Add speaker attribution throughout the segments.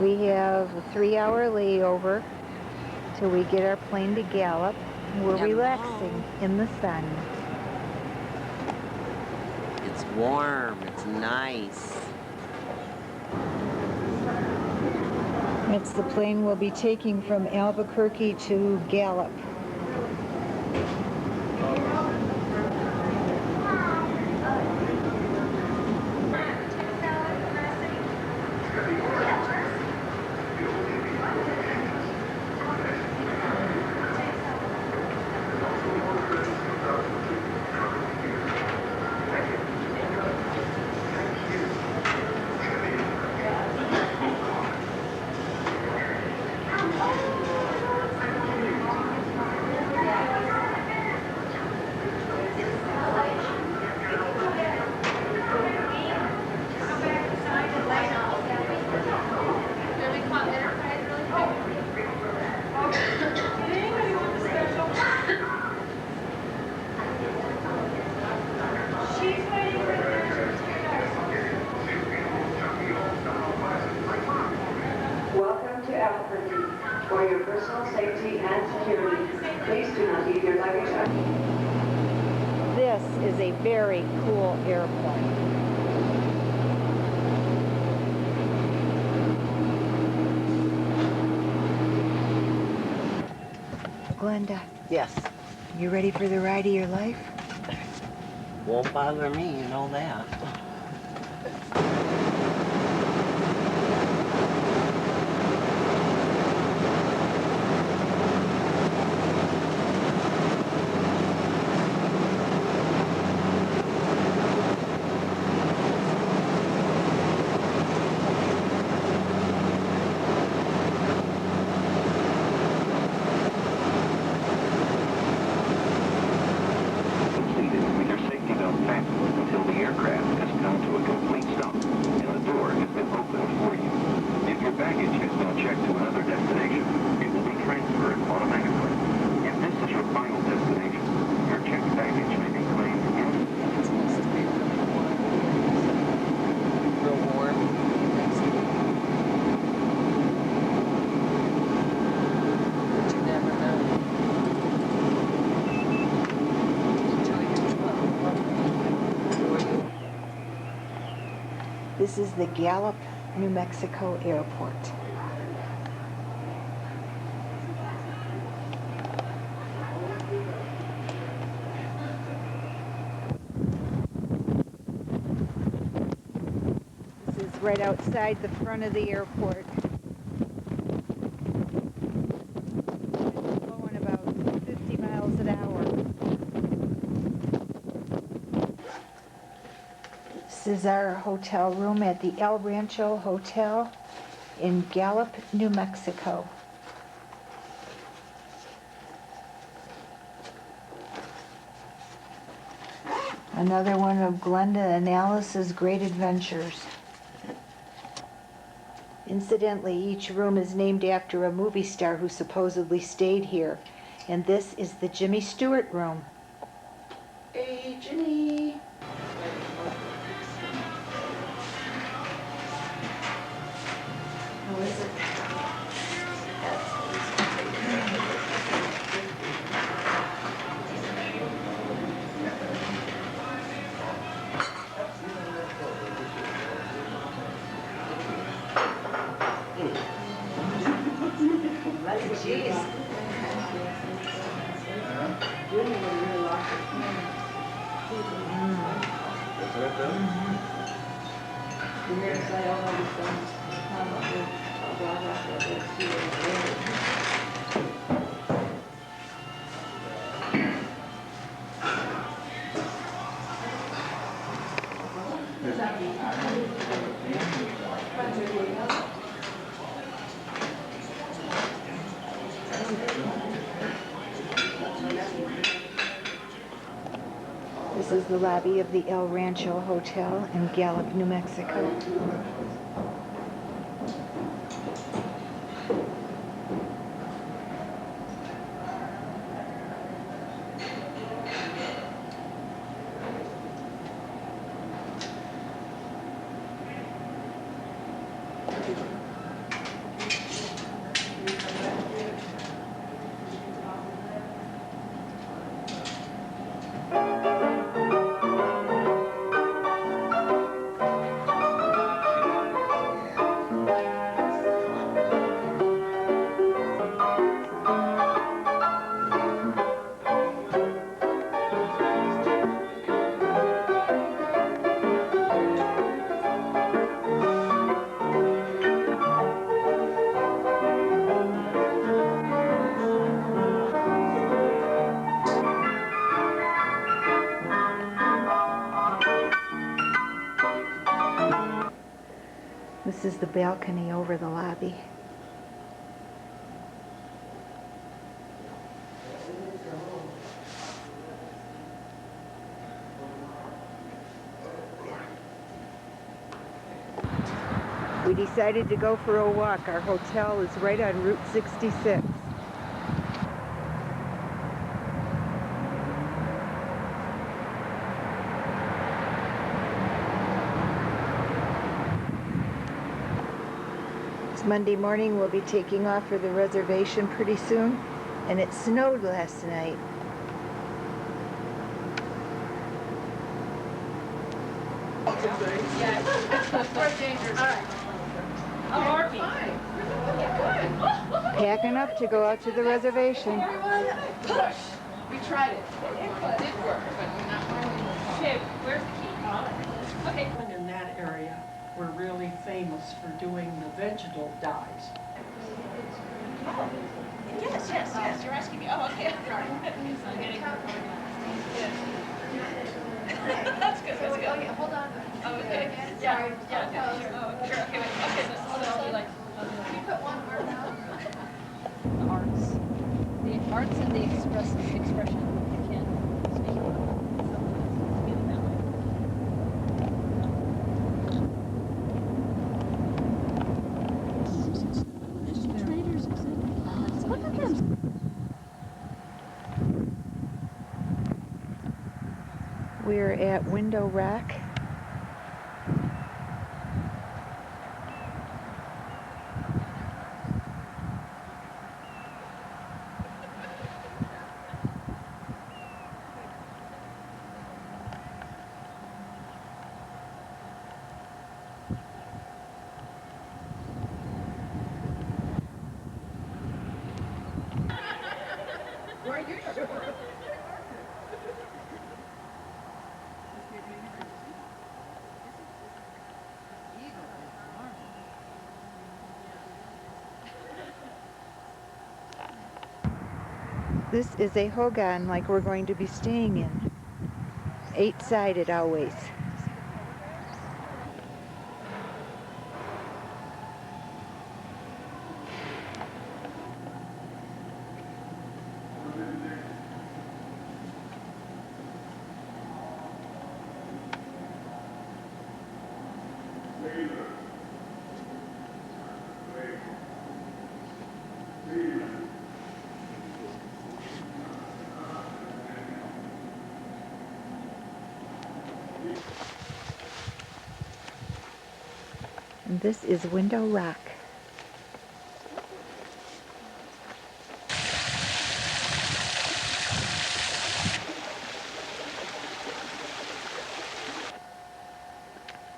Speaker 1: We have a 3-hour layover till we get our plane to Gallup. We're relaxing in the sun.
Speaker 2: It's warm, it's nice.
Speaker 1: It's the plane we'll be taking from Albuquerque to Gallup.
Speaker 3: Welcome to Albuquerque. For your personal safety and security, please do not leave your luggage up.
Speaker 1: This is a very cool airplane. Glenda.
Speaker 2: Yes.
Speaker 1: You ready for the ride of your life?
Speaker 2: Won't bother me, you know that.
Speaker 1: This is the Gallup, New Mexico airport. This is right outside the front of the airport. It's blowing about 50 miles an hour. This is our hotel room at the El Rancho Hotel in Gallup, New Mexico. Another one of Glenda and Alice's great adventures. Incidentally, each room is named after a movie star who supposedly stayed here. And this is the Jimmy Stewart room. Hey, Jimmy! How is it? Jeez. This is the lobby of the El Rancho Hotel in Gallup, New Mexico. is the balcony over the lobby. We decided to go for a walk. Our hotel is right on Route 66. It's Monday morning. We'll be taking off for the reservation pretty soon, and it snowed last night. Packing up to go out to the reservation.
Speaker 4: Push! We tried it. It did work, but not really. Okay, where's the key? Okay.
Speaker 5: In that area, we're really famous for doing the vegetal dyes.
Speaker 4: Oh, yes, you're asking me. Oh, okay. Sorry. That's good, that's good. Oh, yeah, hold on. Oh, okay. Yeah, sure. Oh, sure, okay, so like, can you put one arm out?
Speaker 6: The arts and the expression. You can't speak about it. So get it that way. Traders, look at them.
Speaker 1: We're at Window Rock. This is a hogan like we're going to be staying in. 8-sided always. And this is Window Rock.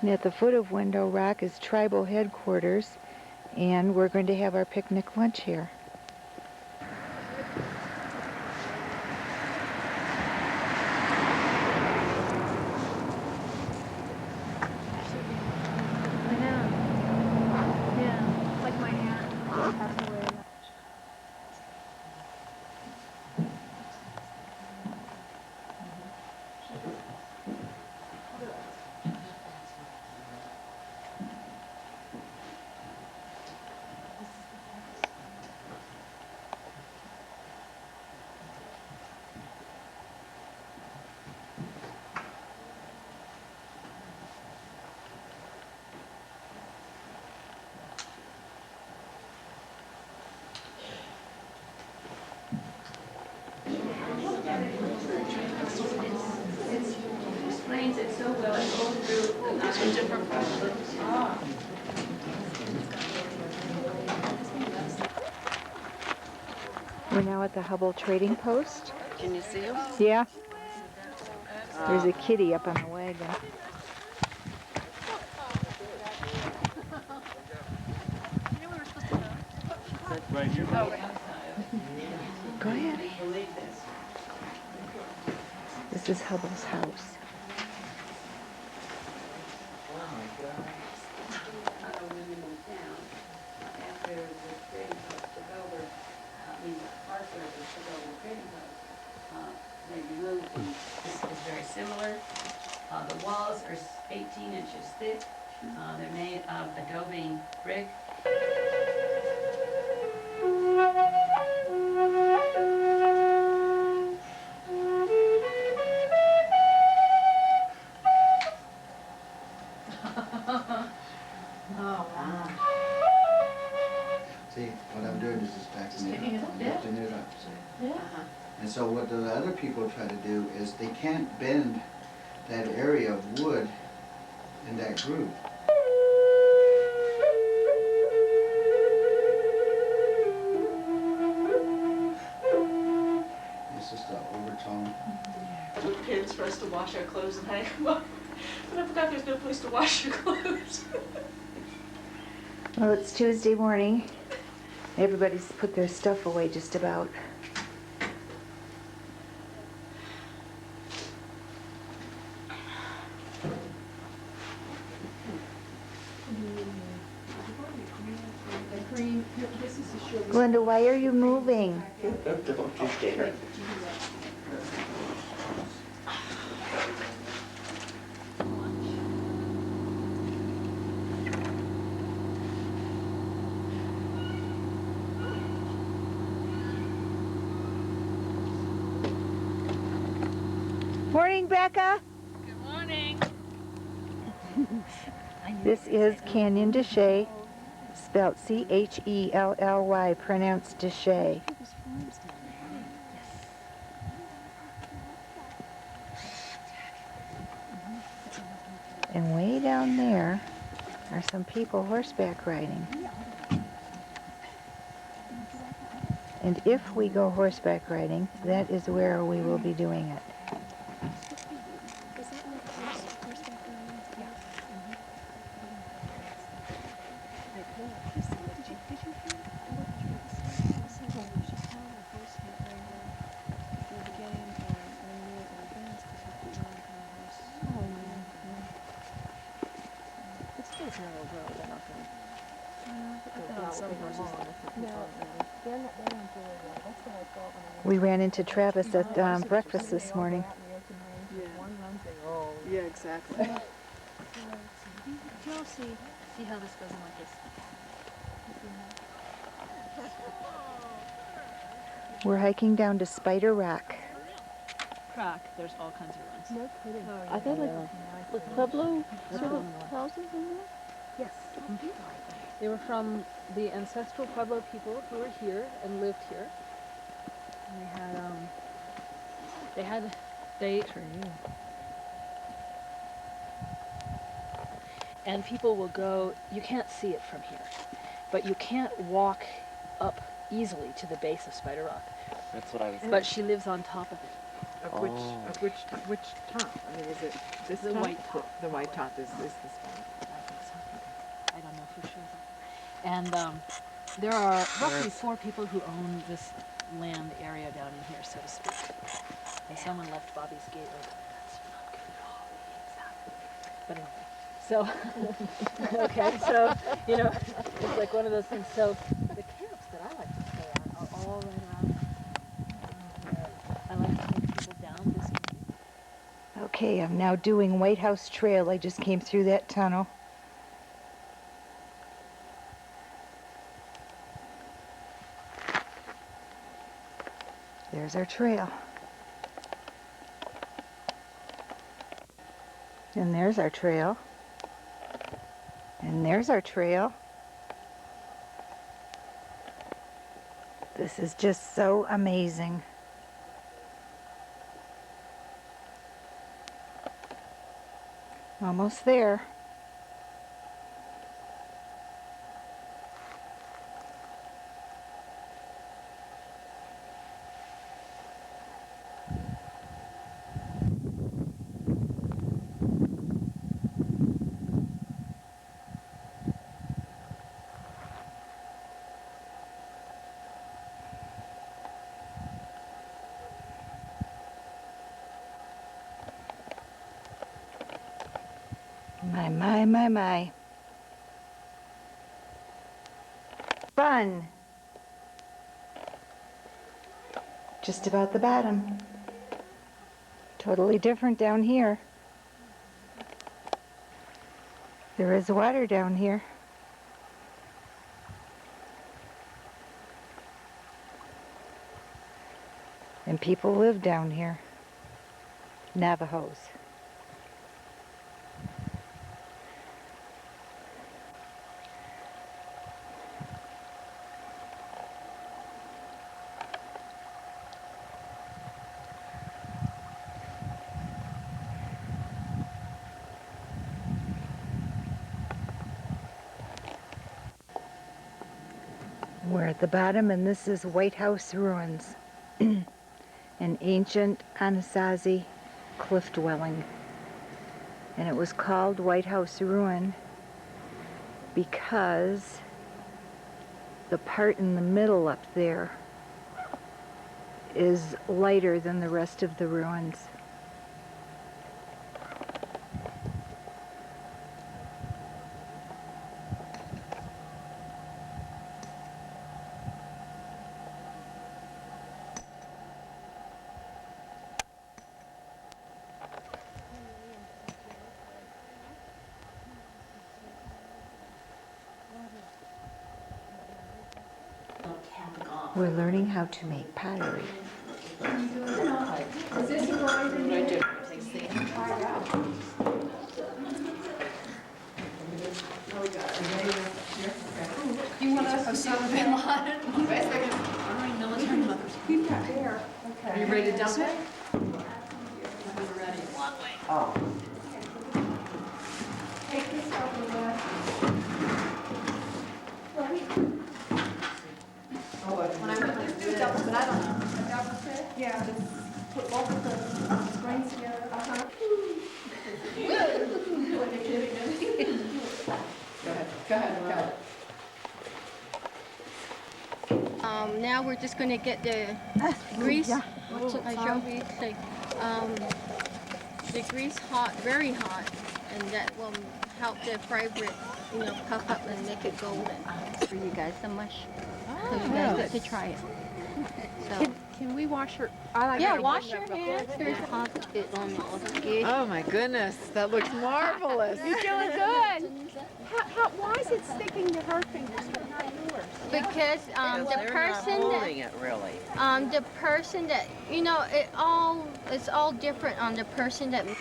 Speaker 1: And at the foot of Window Rock is tribal headquarters, and we're going to have our picnic lunch here.
Speaker 4: Explains it so well. It's all through the nine different problems.
Speaker 1: We're now at the Hubble Trading Post.
Speaker 2: Can you see them?
Speaker 1: Yeah. There's a kitty up on the wagon.
Speaker 7: Right here.
Speaker 1: Go ahead. This is Hubble's house.
Speaker 8: It's very similar. The walls are 18 inches thick,
Speaker 6: They're made of adobe brick.
Speaker 5: Oh, wow.
Speaker 7: See, what I'm doing is just backing
Speaker 5: picking
Speaker 7: it
Speaker 5: it
Speaker 7: up,
Speaker 5: up, yeah.
Speaker 7: lifting it up, see?
Speaker 5: Yeah.
Speaker 7: And so what the other people try to do is they can't bend that area of wood in that groove. It's just an overtone.
Speaker 8: Took pins for us to wash our clothes and hang them up. But I forgot there's no place to wash your clothes.
Speaker 1: Well, it's Tuesday morning. Everybody's put their stuff away just about. Glenda, why are you moving?
Speaker 2: Don't you dare.
Speaker 1: Morning, Becca.
Speaker 6: Good morning.
Speaker 1: This is Canyon de Chelly, spelled C-H-E-L-L-Y, pronounced de Chelly. And way down there are some people horseback riding. And if we go horseback riding, that is where we will be doing it. We ran into Travis at breakfast this morning.
Speaker 8: Yeah, exactly.
Speaker 6: You'll see how this goes in like this.
Speaker 1: We're hiking down to Spider Rock.
Speaker 6: Croc, there's all kinds of runs. No kidding.
Speaker 9: Are they like Pueblo sort of houses in there?
Speaker 6: Yes. They were from the ancestral Pueblo people who were here and lived here. And and people will go, you can't see it from here, but you can't walk up easily to the base of Spider Rock.
Speaker 2: That's what I was
Speaker 6: But she lives on top of it.
Speaker 8: Of which top? I mean, is it this
Speaker 6: The
Speaker 8: top?
Speaker 6: white top.
Speaker 8: The white top is this one.
Speaker 6: I think so. I don't know for sure. And there are roughly 4 people who own this land area down in here, so to speak. And someone left Bobby's gate open. That's not good at all. But anyway, so, okay, so, you know, it's like one of those things. So the camps that I like to stay at are all right around here. I like to take people down this way.
Speaker 1: Okay, I'm now doing White House Trail. I just came through that tunnel. There's our trail. And there's our trail. And there's our trail. This is just so amazing. Almost there. My. Fun. Just about the bottom. Totally different down here. There is water down here. And people live down here. Navajos. We're at the bottom, and this is White House Ruins, an ancient Anasazi cliff dwelling. And it was called White House Ruin because the part in the middle up there is lighter than the rest of the ruins. We're learning how to make pottery.
Speaker 4: You want us to Osama bin Laden? Wait a second. Army military mothers.
Speaker 5: Keep that there.
Speaker 4: Are you ready to dump it?
Speaker 2: Oh.
Speaker 3: Take this over there.
Speaker 4: When I put this through double, but I don't know. A double set?
Speaker 3: Yeah, just put both of the springs together.
Speaker 4: Go ahead.
Speaker 9: Now we're just going to get the grease. I show you. The grease hot, very hot, and that will help the fry bread, puff up and make it golden. For you guys, the mush. So you guys get to try it. So.
Speaker 10: Can we wash her?
Speaker 9: Yeah, wash your hands. There's it on the skin.
Speaker 10: Oh my goodness, that looks marvelous. You're doing good. Why is it sticking to her fingers but not yours?
Speaker 9: Because the person
Speaker 2: holding it really.
Speaker 9: the person that it's all different on the person that.
Speaker 8: Do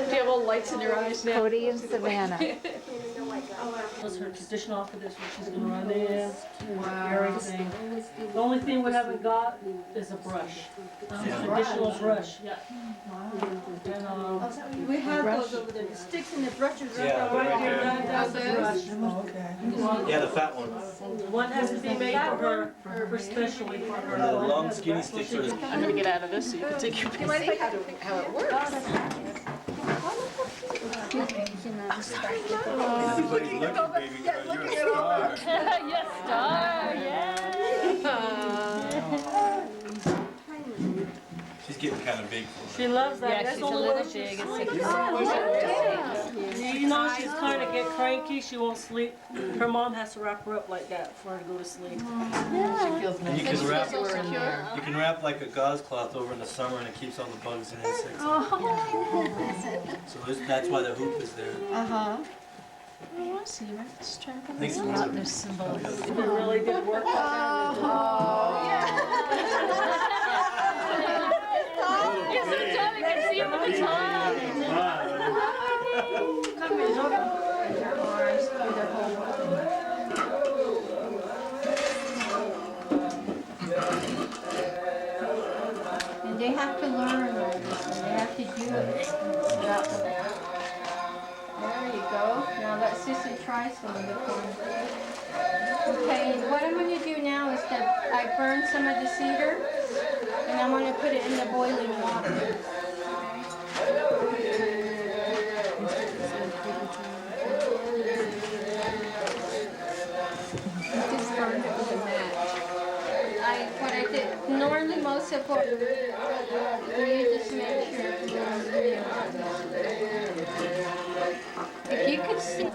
Speaker 8: you have all lights in your eyes now?
Speaker 1: Cody and Savannah.
Speaker 11: That's her traditional outfit, that's what she's gonna run in, everything. The only thing we haven't got is a brush. Traditional brush, yeah. And,
Speaker 6: We have those over there, the sticks and the brushes right
Speaker 11: right
Speaker 6: over
Speaker 11: here,
Speaker 6: there.
Speaker 11: that's the brush.
Speaker 12: Yeah, the fat one.
Speaker 11: One has to be made for her, for specially for her.
Speaker 12: The long skinny sticks are.
Speaker 8: I'm gonna get out of this so you can take your picture.
Speaker 10: How it works.
Speaker 12: Everybody's looking, baby girl. You're a star.
Speaker 4: Yes, star,
Speaker 12: She's getting kind of big for
Speaker 11: She loves that.
Speaker 4: Yeah,
Speaker 11: That's
Speaker 4: she's a
Speaker 11: the only
Speaker 4: little
Speaker 11: way
Speaker 4: big.
Speaker 11: You know, she's kind of get cranky. She won't sleep. Her mom has to wrap her up like that for her to go to sleep.
Speaker 8: She feels
Speaker 12: And you can wrap like a gauze cloth over in the summer and it keeps all the bugs and insects. So that's why the hoop is there.
Speaker 8: Oh, I see. Right? Just trying to
Speaker 12: I think it's
Speaker 8: put this symbol.
Speaker 11: If it really did work like that.
Speaker 4: Yes, so Tommy can see him with the top.
Speaker 8: Come in, over.
Speaker 9: And they have to learn all this, and they have to do it. There you go. Now let Sissy try some of the corn. Okay, what I'm going to do now is that I burn some of the cedar, and I'm going to put it in the boiling water.
Speaker 10: Just burned it with a match.
Speaker 9: What I did, normally most of what you just make sure if you could see.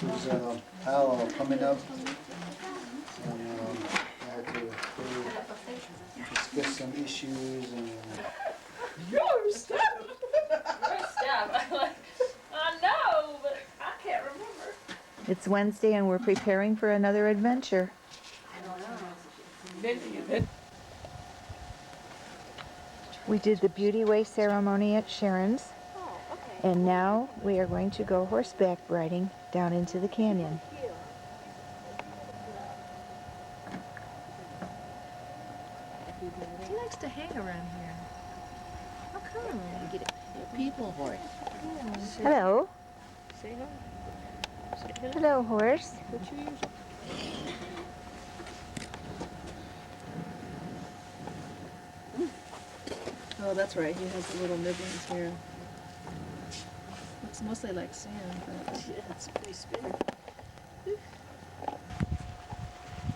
Speaker 7: There's a powwow coming up, and I had to discuss some issues and.
Speaker 8: Yours!
Speaker 1: It's Wednesday and we're preparing for another adventure. We did the Beauty Way ceremony at Sharon's, and now we are going to go horseback riding down into the canyon.
Speaker 6: He likes to hang around here. How come?
Speaker 2: Get it. People horse.
Speaker 1: Hello.
Speaker 6: Say hi. Say hello.
Speaker 1: Hello, horse.
Speaker 6: What you use? Oh, that's right. He has the little nibblings here. Looks mostly like sand, but yeah, it's pretty spinning.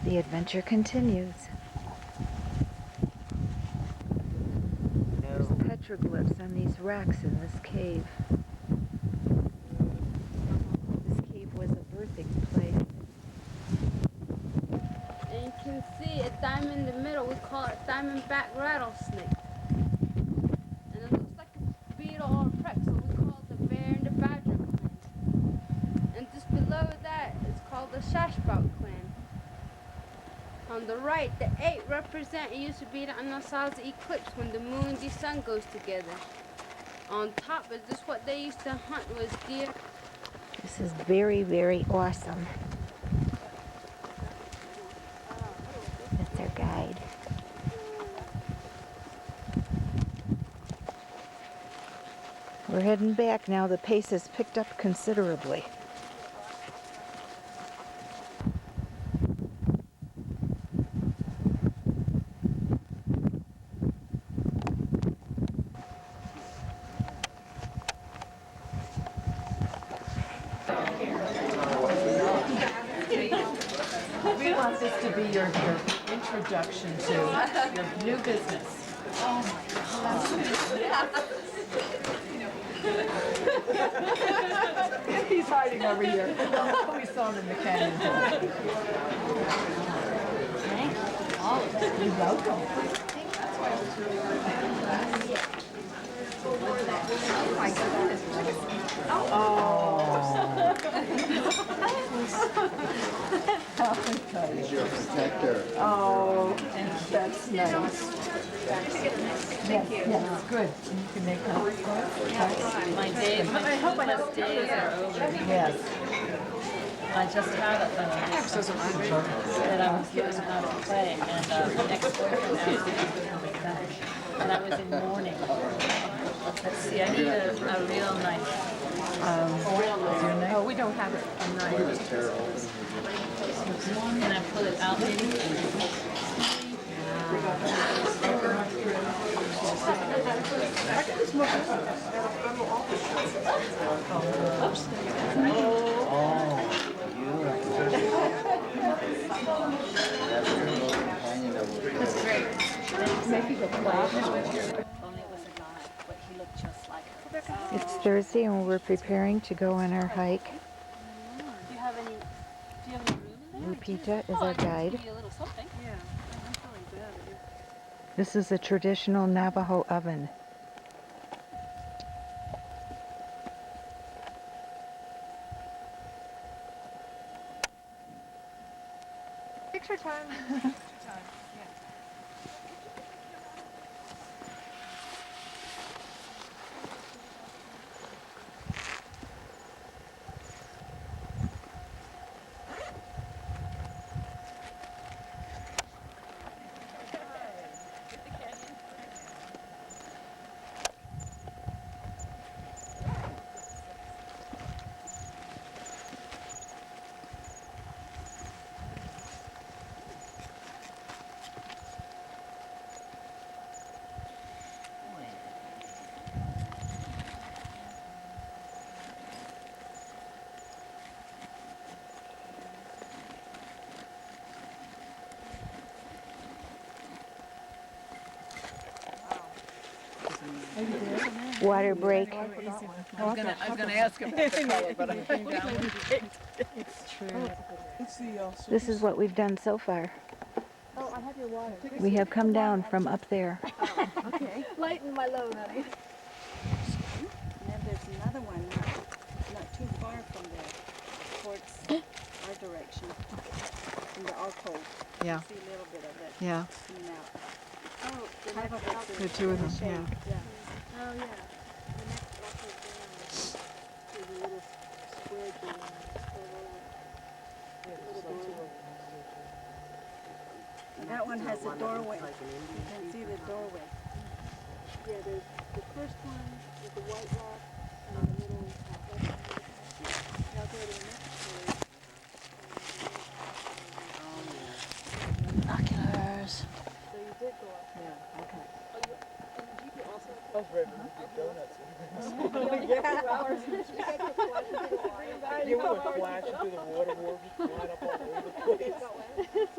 Speaker 1: The adventure continues. There's petroglyphs on these rocks in this cave. This cave was a birthing place.
Speaker 13: And you can see a diamond in the middle. We call it diamondback rattlesnake. And it looks like a beetle or a prick, so we call it the bear and the badger clan. And just below that, it's called the Shashbal clan. On the right, the 8 represent, it used to be the Anasazi eclipse when the moon and the sun goes together. On top is just what they used to hunt was deer.
Speaker 1: This is very, very awesome. That's our guide. We're heading back now. The pace has picked up considerably.
Speaker 5: We want this to be your introduction to your new business. He's hiding over here. We saw him in the canyon.
Speaker 13: Thank you.
Speaker 5: You're welcome.
Speaker 7: He's your protector.
Speaker 5: Oh, that's nice. Yes, yes, good. You can make that.
Speaker 6: My days, my hopeless days are over.
Speaker 5: Yes.
Speaker 6: I just had a that I was learning how to play, and the ex-boyfriend asked me if I could come back. And I was in mourning. Let's see, I need a real knife.
Speaker 5: Oh, we don't have it. A knife.
Speaker 6: Can I pull it out maybe?
Speaker 1: It's Thursday and we're preparing to go on our hike.
Speaker 6: Do you have any room in there?
Speaker 1: Lupita is our guide.
Speaker 6: Give you a little something. Yeah, I'm feeling bad.
Speaker 1: This is a traditional Navajo oven.
Speaker 10: Picture time.
Speaker 1: Water break.
Speaker 5: I was gonna ask him about the color, but I came down.
Speaker 6: It's true.
Speaker 1: This is what we've done so far.
Speaker 10: Oh, I have your water.
Speaker 1: We have come down from up there.
Speaker 10: Okay. Lighten my load, honey.
Speaker 14: And then there's another one not too far from there, towards
Speaker 10: section in the alcove.
Speaker 5: Yeah.
Speaker 10: You see a little bit of it
Speaker 5: Yeah.
Speaker 10: coming out. Oh, the next block
Speaker 5: The
Speaker 10: is
Speaker 5: two of
Speaker 10: in the
Speaker 5: them,
Speaker 10: shade.
Speaker 5: yeah.
Speaker 10: Oh, yeah. The next block is down. There's a little square door. That one has a doorway. You can see the doorway. Yeah, there's the first one with the white rock and the little now go to the next story.
Speaker 6: Binoculars.
Speaker 10: So you did go up.
Speaker 5: Yeah, okay.
Speaker 12: I was ready to get donuts. You were flashing through the water, flying up all over the place.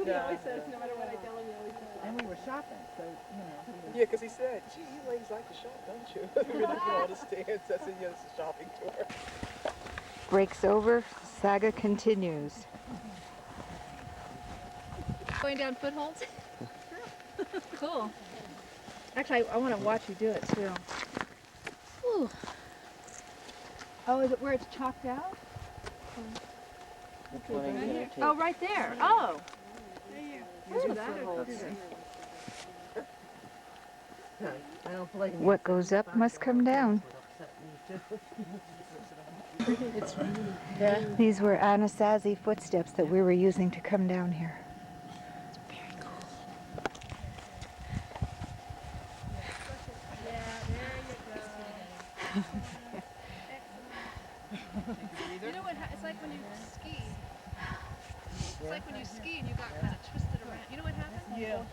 Speaker 10: He always says, no matter what I tell him, he always says.
Speaker 5: And we were shopping, so, you know.
Speaker 12: Yeah, because he said, gee, you ladies like to shop, don't you? We're looking at all the stands. I said, yeah, it's a shopping tour.
Speaker 1: Breaks over, saga continues.
Speaker 4: Going down footholds? Cool. Actually, I want to watch you do it too. Ooh. Oh, is it where it's chalked out? Oh, right there. Oh.
Speaker 1: What goes up must come down. These were Anasazi footsteps that we were using to come down here.
Speaker 4: You know what? It's like when you ski. It's like when you ski and you got kind of twisted around. You know what happens?
Speaker 5: Yeah.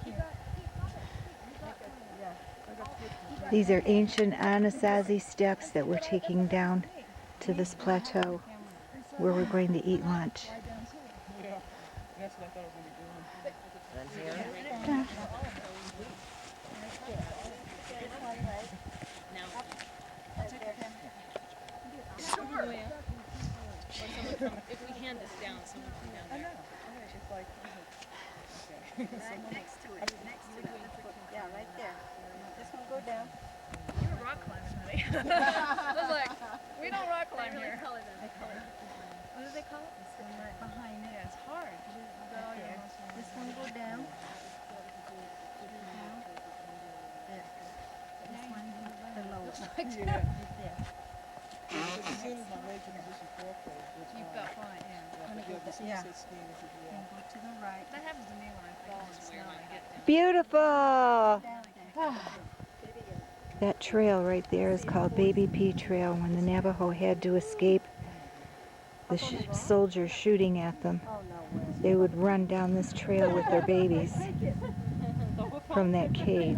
Speaker 1: These are ancient Anasazi steps that we're taking down to this plateau where we're going to eat lunch.
Speaker 12: Yeah, that's what I thought I was going to be doing.
Speaker 6: If we hand this down, someone come down there.
Speaker 10: It's like, right next to it. Next to it. Yeah, right there. This one go down.
Speaker 4: You're a rock climber, honey. I was like, we don't rock climb here. What do they call it?
Speaker 10: This one right behind it.
Speaker 4: Yeah, it's hard.
Speaker 10: There. This one go down. There. This one below. Right there.
Speaker 12: As soon as my legs in position foreplay,
Speaker 4: You felt fine, yeah.
Speaker 10: Yeah. And go to the right.
Speaker 4: That happens to me when I fall in snow and I get down.
Speaker 1: Beautiful!
Speaker 10: Down
Speaker 1: That trail right there is called Baby Pea Trail. When the Navajo had to escape the soldiers shooting at them, they would run down this trail with their babies from that cave.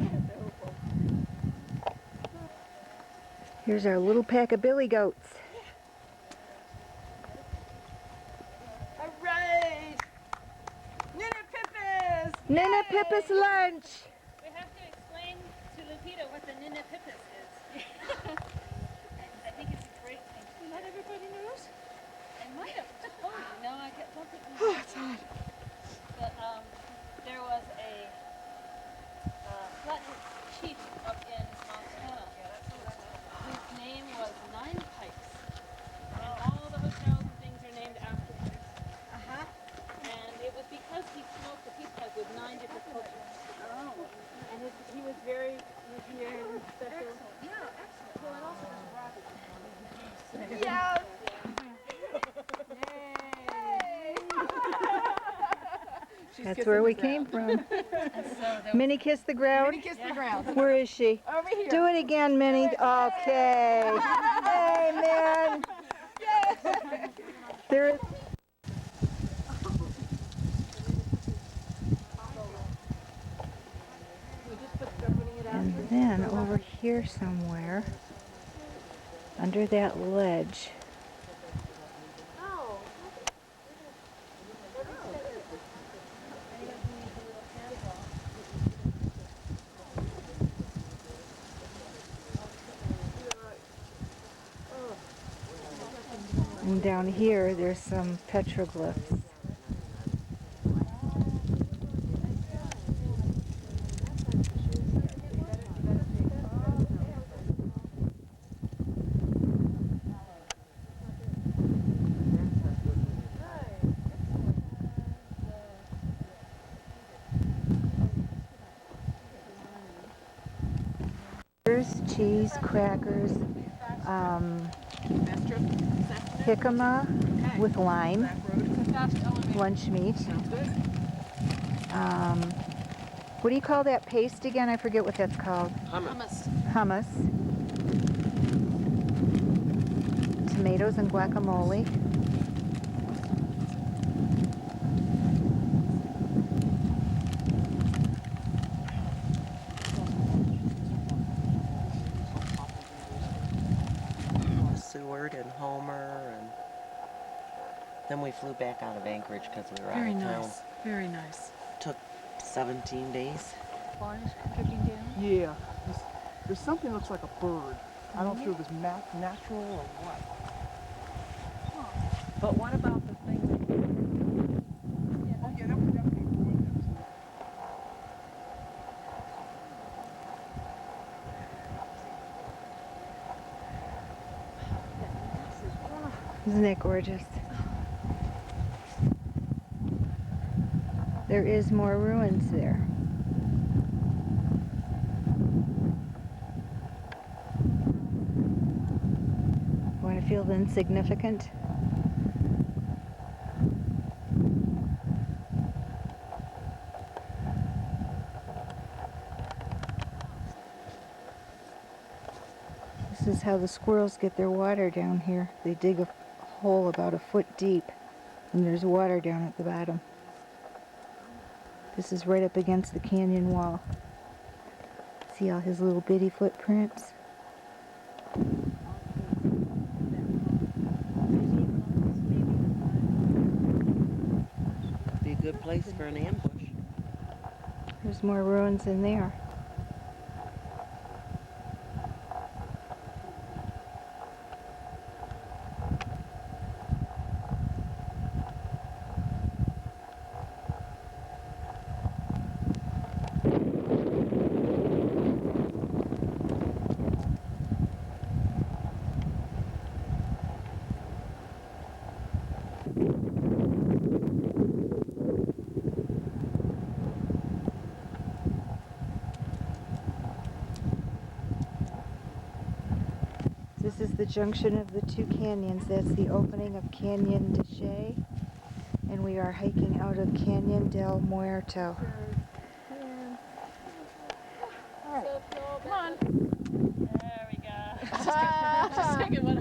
Speaker 1: Here's our little pack of billy goats.
Speaker 10: Alright! Ninepipes!
Speaker 1: Ninepipes lunch!
Speaker 6: We have to explain to Lupita what the Ninepipes is. I think it's a great thing.
Speaker 10: Not everybody knows?
Speaker 6: I might have told you. No, I don't think we did. But there was a flathead chief up in Montana whose name was Ninepipes. And all the hotels and things are named after him. And it was because he smoked a peace pipe with 9 different cultures.
Speaker 10: Oh.
Speaker 6: And he was very revered and special.
Speaker 10: Yeah, excellent.
Speaker 6: Well, and also his rabbit.
Speaker 10: Yeah.
Speaker 1: That's where we came from. Minnie kissed the ground.
Speaker 10: Minnie kissed the ground.
Speaker 1: Where is she?
Speaker 10: Over here.
Speaker 1: Do it again, Minnie. Okay. Amen. There is. And then over here somewhere, under that ledge, and down here there's some petroglyphs. crackers, cheese, crackers, jicama with lime, lunch meat. What do you call that paste again? I forget what that's called.
Speaker 5: Hummus.
Speaker 1: Hummus. Tomatoes and guacamole.
Speaker 2: Seward and Homer, and then we flew back out of Anchorage because we were
Speaker 5: Very
Speaker 2: out of town.
Speaker 5: nice. Very nice.
Speaker 2: Took 17 days.
Speaker 4: Barns dripping down.
Speaker 14: Yeah. There's something that looks like a bird. I don't know if it was natural or what.
Speaker 2: But what about the thing that...
Speaker 14: Oh yeah, that was definitely a bird.
Speaker 1: Isn't that gorgeous? There is more ruins there. Want to feel insignificant? This is how the squirrels get their water down here. They dig a hole about a foot deep, and there's water down at the bottom. This is right up against the canyon wall. See all his little bitty footprints?
Speaker 2: Be a good place for an ambush.
Speaker 1: There's more ruins in there. This is the junction of the two canyons. That's the opening of Canyon de Chelly, and we are hiking out of Canyon del Muerto.
Speaker 4: Come on.
Speaker 6: There we go.
Speaker 4: Just taking one.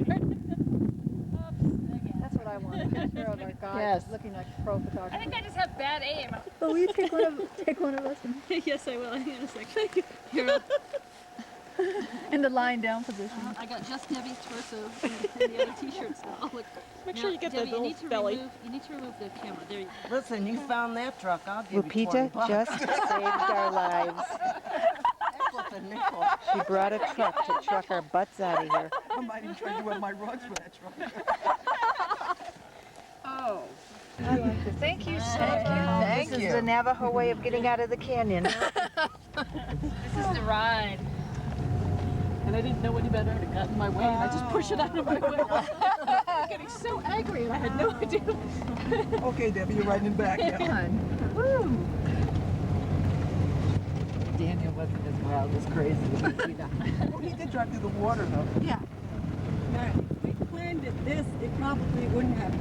Speaker 10: That's what I want. A picture of our guy
Speaker 5: Yes.
Speaker 10: looking like pro photographer.
Speaker 4: I think I just have bad aim.
Speaker 10: Oh, will you take one of us?
Speaker 6: Yes, I will. Hang on a second.
Speaker 4: You're up.
Speaker 10: In the lying down position.
Speaker 6: I got just Debbie's torso and the other t-shirts now. Look.
Speaker 11: Make sure you get
Speaker 6: Debbie,
Speaker 11: that little belly.
Speaker 6: You need to remove the camera. There you go.
Speaker 2: Listen, you found that truck. I'll give you
Speaker 1: Lupita
Speaker 2: 20
Speaker 1: just saved our lives.
Speaker 2: That's a nickel.
Speaker 1: She brought a truck to truck our butts out of here.
Speaker 14: I might even trade you one of my rugs for that truck.
Speaker 10: Oh.
Speaker 1: Thank you so
Speaker 14: Thank
Speaker 1: much. This
Speaker 14: you.
Speaker 1: is the Navajo way of getting out of the canyon.
Speaker 6: This is the ride. And I didn't know any better, and it got in my way, and I just pushed it out of my way. I was getting so angry, and I had no idea.
Speaker 14: Okay, Debbie, you're riding back now.
Speaker 10: Woo! Daniel wasn't as wild as crazy.
Speaker 14: Oh, he did drive through the water, though.
Speaker 10: Yeah.
Speaker 15: Now, if we planned it this, it probably wouldn't have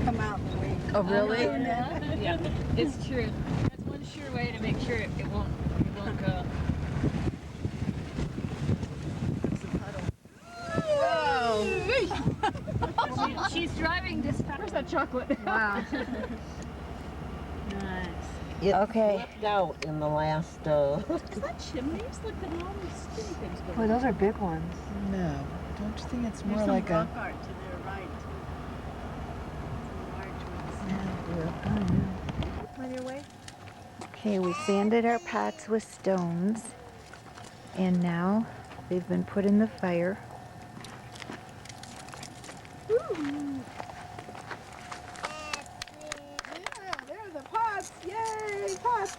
Speaker 15: come out the way.
Speaker 10: Oh, really?
Speaker 6: Yeah, it's true. That's one sure way to make sure it won't go. She's driving this time.
Speaker 4: Where's that chocolate?
Speaker 10: Wow.
Speaker 6: Nice.
Speaker 2: It
Speaker 1: Okay.
Speaker 2: flipped out in the last,
Speaker 11: Is that chimneys? Look at all these skinny things going
Speaker 1: Boy, those are big ones.
Speaker 14: No, don't you think it's more
Speaker 15: There's some
Speaker 14: like
Speaker 15: rock
Speaker 14: a...
Speaker 15: art to their right. Some large ones.
Speaker 10: On your way?
Speaker 1: Okay, we sanded our pots with stones, and now they've been put in the fire.
Speaker 10: Yeah, there are the pots. Yay, pots.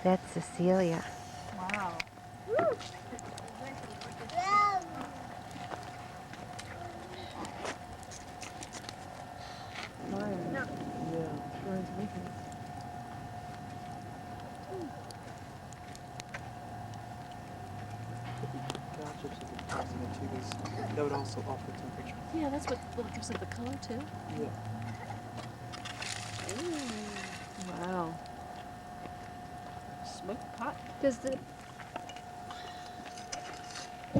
Speaker 1: That's Cecilia.
Speaker 10: Wow.
Speaker 14: Yeah, sure is weekend. also off the temperature.
Speaker 6: Yeah, that's what gives it the color too.
Speaker 14: Yeah.
Speaker 6: Wow. Smoked pot.
Speaker 4: Does the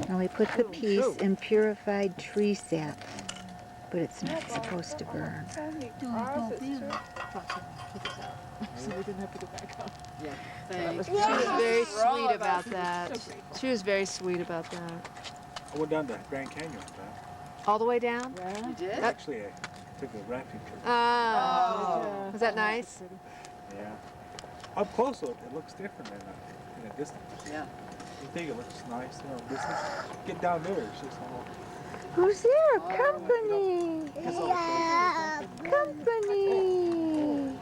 Speaker 1: Now we put the piece in purified tree sap, but it's not supposed to burn.
Speaker 6: So we didn't have to go back up.
Speaker 5: Yeah.
Speaker 6: She was very sweet about that. She was very sweet about that.
Speaker 14: I went down to Grand Canyon with that.
Speaker 6: All the way down?
Speaker 5: You did?
Speaker 14: Actually, I took a rafting trip.
Speaker 6: Oh. Was that nice?
Speaker 14: Yeah. Up close, it looks different than in a distance.
Speaker 5: Yeah.
Speaker 14: You think it looks nice in a distance? Get down there, it's just all.
Speaker 1: Who's there? Company!
Speaker 14: It's all
Speaker 1: Company!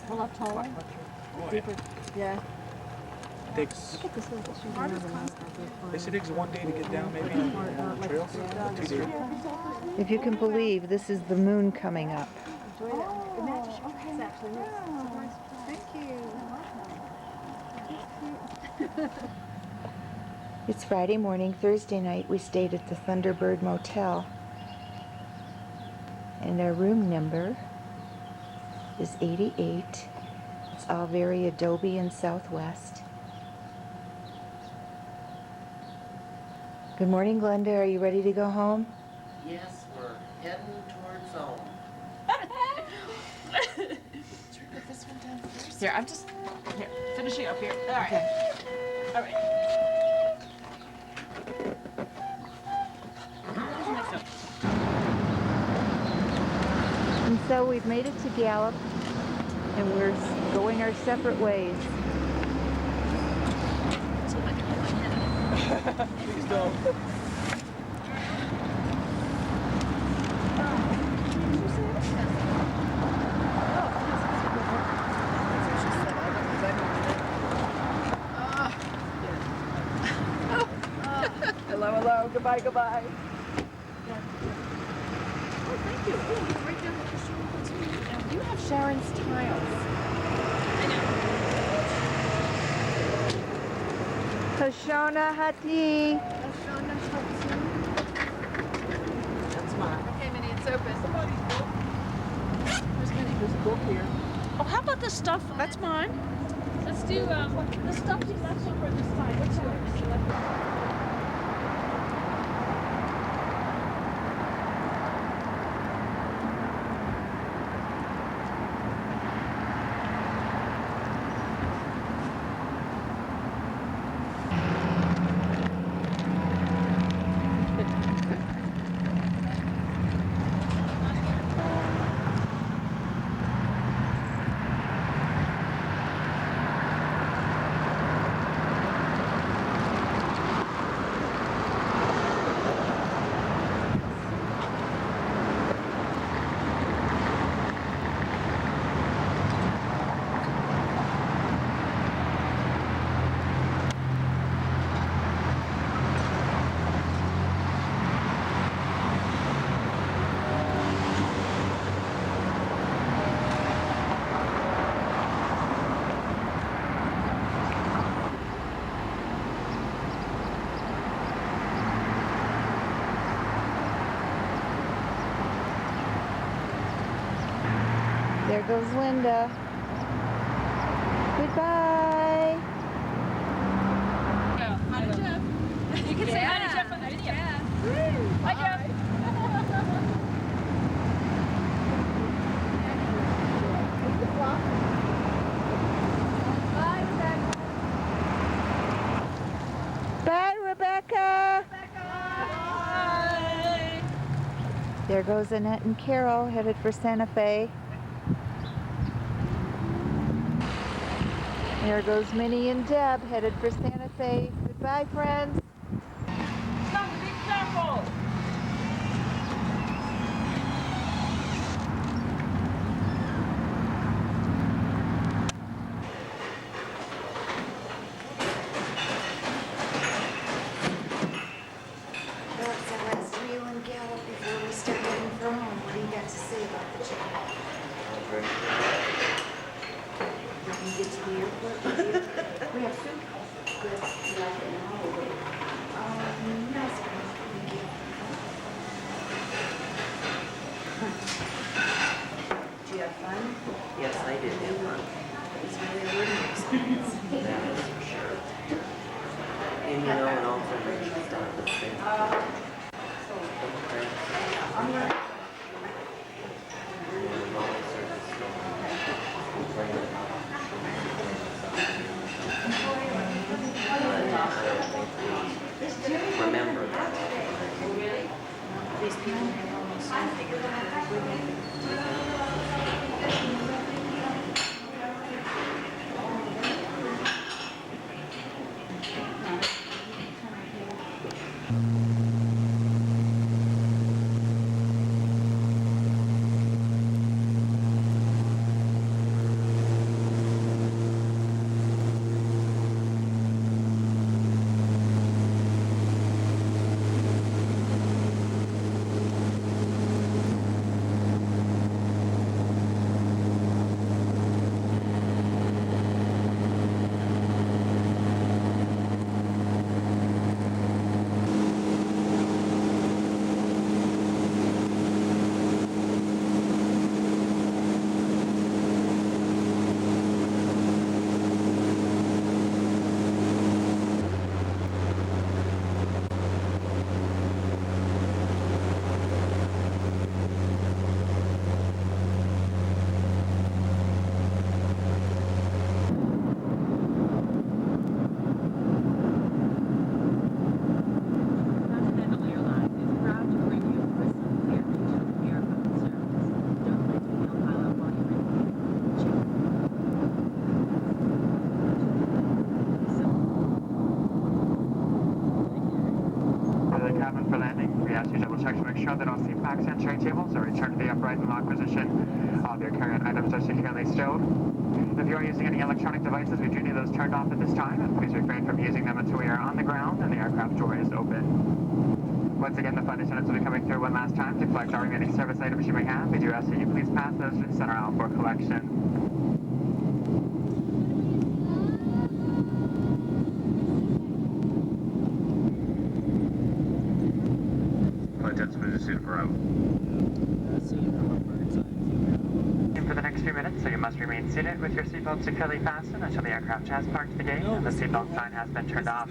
Speaker 6: Pull up taller.
Speaker 14: Oh,
Speaker 6: Deeper. Yeah.
Speaker 14: It takes. They said it takes 1 day to get down, maybe on the trails. 2 days.
Speaker 1: If you can believe, this is the moon coming up.
Speaker 4: Thank you.
Speaker 1: It's Friday morning. Thursday night we stayed at the Thunderbird Motel. And our room number is 88. It's all very Adobe and Southwest. Good morning, Glenda. Are you ready to go home?
Speaker 2: Yes, we're heading towards home.
Speaker 5: This one down first. Here, I'm just finishing up here. All right. All right.
Speaker 1: And so we've made it to Gallup, and we're going our separate ways.
Speaker 14: Please don't.
Speaker 5: Hello, hello. Goodbye, goodbye. Oh, thank you. Oh, you're right down at the shore too. Now, you have Sharon's tiles.
Speaker 1: Hoshona Hati.
Speaker 5: That's mine.
Speaker 4: Okay, Minnie, it's open.
Speaker 5: There's Minnie. There's a book here. Oh, how about this stuff? That's mine.
Speaker 4: Let's do
Speaker 5: The stuff you left over this side. What's yours?
Speaker 1: There goes Linda. Goodbye.
Speaker 4: Hi to Jeff. You can say hi to Jeff on the video. Yeah. Hi, Jeff.
Speaker 1: Bye, Rebecca.
Speaker 4: Bye.
Speaker 1: There goes Annette and Carol headed for Santa Fe. There goes Minnie and Deb headed for Santa Fe. Goodbye, friends.
Speaker 5: Come, be careful.
Speaker 1: Well, it's our last meal in Gallup before we start heading for home. What do you got to say about the trip? When we get to the airport, we have food. Good. You like it in the hallway.
Speaker 8: these people here almost anything.
Speaker 16: That all seat backs and tray tables are returned to the upright and locked position. All of your carry-on items are securely stowed. If you are using any electronic devices, we do need those turned off at this time, and please refrain from using them until we are on the ground and the aircraft door is open. Once again, the flight attendants will be coming through one last time to collect all remaining service items you may have. We do ask that you please pass those to the center aisle for collection. For the next few minutes, so you must remain seated with your seatbelt securely fastened until the aircraft has parked the gate and the seatbelt sign has been turned off.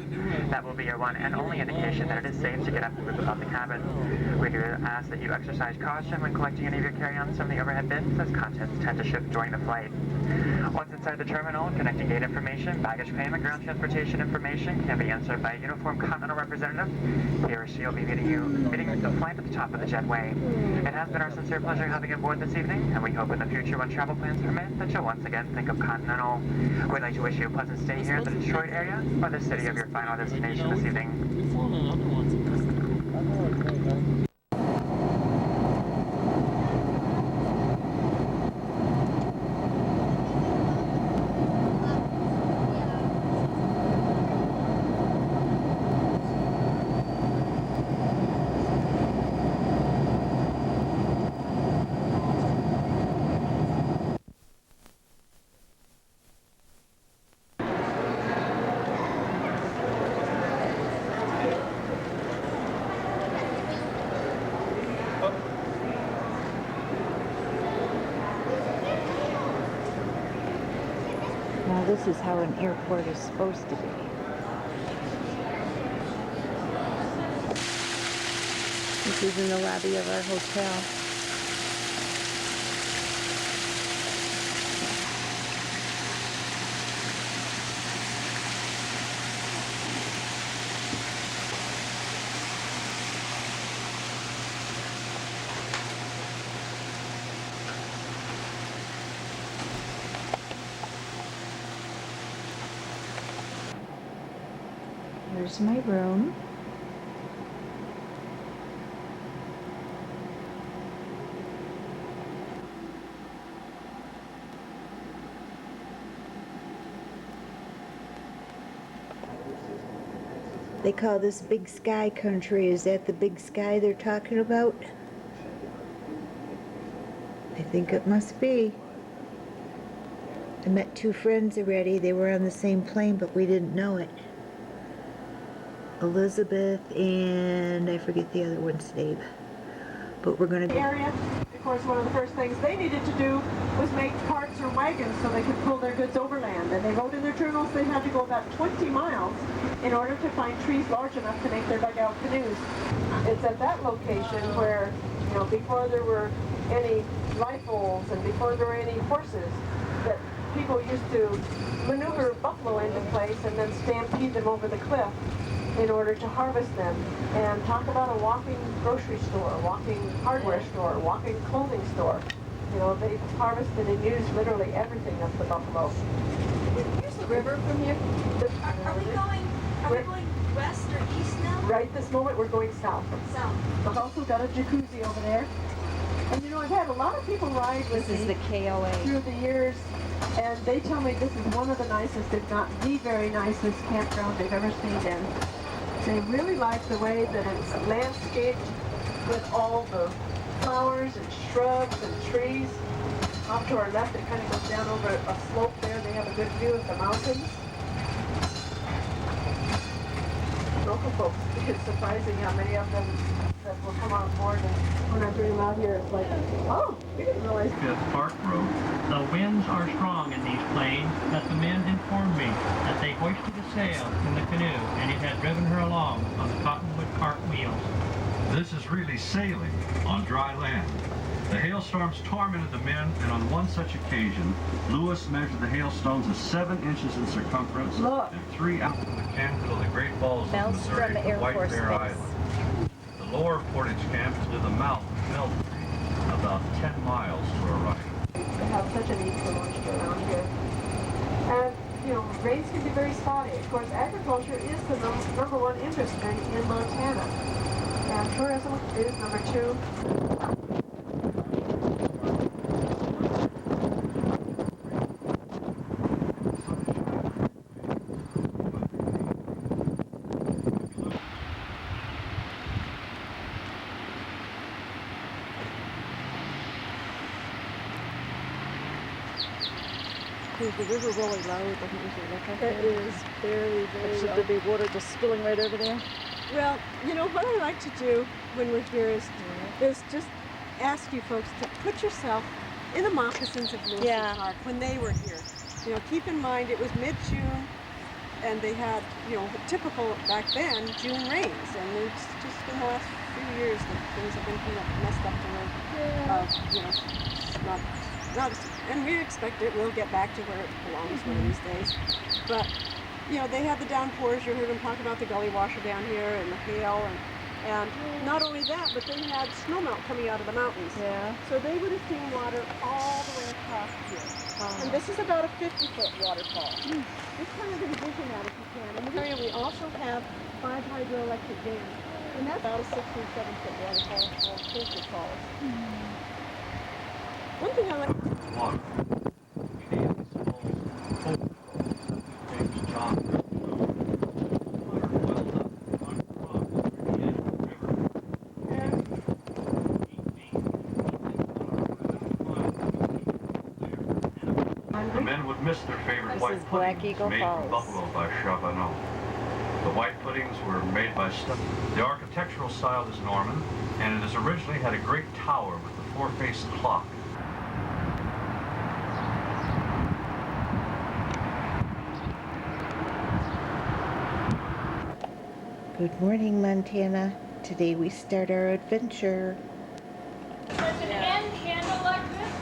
Speaker 16: That will be your one and only indication that it is safe to get up and move about the cabin. We do ask that you exercise caution when collecting any of your carry-ons from the overhead bins, as contents tend to shift during the flight. Once inside the terminal, connecting gate information, baggage claim, and ground transportation information can be answered by a uniformed Continental representative. He or she will be meeting the flight at the top of the jetway. It has been our sincere pleasure having you aboard this evening, and we hope in the future when travel plans permit that you'll once again think of Continental. We'd like to wish you a pleasant stay here in the Detroit area, or the city of your final destination this evening.
Speaker 1: Now this is how an airport is supposed to be. This is in the lobby of our hotel. Here's my room. They call this Big Sky country. Is that the big sky they're talking about? I think it must be. I met two friends already. They were on the same plane, but we didn't know it. Elizabeth and I forget the other one's name. But we're going to go.
Speaker 3: Area. Of course, one of the first things they needed to do was make carts or wagons so they could pull their goods overland. And they wrote in their journals they had to go about 20 miles in order to find trees large enough to make their dugout canoes. It's at that location where, you know, before there were any rifles and before there were any horses, that people used to maneuver buffalo into place and then stampede them over the cliff. in order to harvest them. And talk about a walking grocery store, walking hardware store, walking clothing store. You know, they harvested and used literally everything of the buffalo.
Speaker 10: Here's the river from here. Are we going west or east now?
Speaker 3: Right this moment, we're going south.
Speaker 10: South.
Speaker 3: I've also got a jacuzzi over there. And you know, I've had a lot of people ride with
Speaker 1: This is
Speaker 3: me
Speaker 1: the KOA.
Speaker 3: through the years, and they tell me this is one of the nicest, if not the very nicest campground they've ever stayed in. They really like the way that it's landscaped with all the flowers and shrubs and trees. Off to our left, it kind of goes down over a slope there. They have a good view of the mountains. Local folks, it's surprising how many of them that will come on board, and when I bring them out here, it's like, oh, we didn't realize.
Speaker 17: Fifth Park Road. The winds are strong in these plains, that the men informed me that they hoisted a sail in the canoe, and it had driven her along on the cottonwood cart wheels.
Speaker 18: This is really sailing on dry land. The hailstorms tormented the men, and on one such occasion, Lewis measured the hailstones as 7 inches in circumference and 3 out from the camp to the Great Falls of Missouri to White Bear Island. The lower portage camp is to the mouth of Mill Creek, about 10 miles for a ride.
Speaker 3: They have such a neat moisture around here. And, you know, rains can be very spotty. Of course, agriculture is the number one industry in Montana. And tourism is number 2.
Speaker 10: Is the river really low? It doesn't usually look like
Speaker 15: It is very, very
Speaker 10: Should
Speaker 15: low.
Speaker 10: there be water just spilling right over there?
Speaker 15: Well, you know, what I like to do when we're here is just ask you folks to put yourself in the moccasins of Lewis Park when they were here. You know, keep in mind it was mid-June, and they had, you know, typical back then June rains, and it's just in the last few years that things have been kind of messed up to where, you know, not, and we expect it will get back to where it belongs one of these days. But you know, they had the downpours. You heard them talk about the gully washer down here and the hail, and not only that, but they had snowmelt coming out of the mountains.
Speaker 10: Yeah.
Speaker 15: So they would have seen water all the way across here. And this is about a 50-foot waterfall. Just kind of envision that if you can. And here we also have 5 hydroelectric dams, and that's about a 6 or 7-foot waterfall, or closer falls. One thing I like.
Speaker 18: Water. The men would miss their favorite white puddings made from buffalo by Charbonneau. The white puddings were made by stuff. The architectural style is Norman, and it has originally had a great tower with the 4-faced clock.
Speaker 1: Good morning, Montana. Today we start our adventure.
Speaker 19: There's an end handle like this.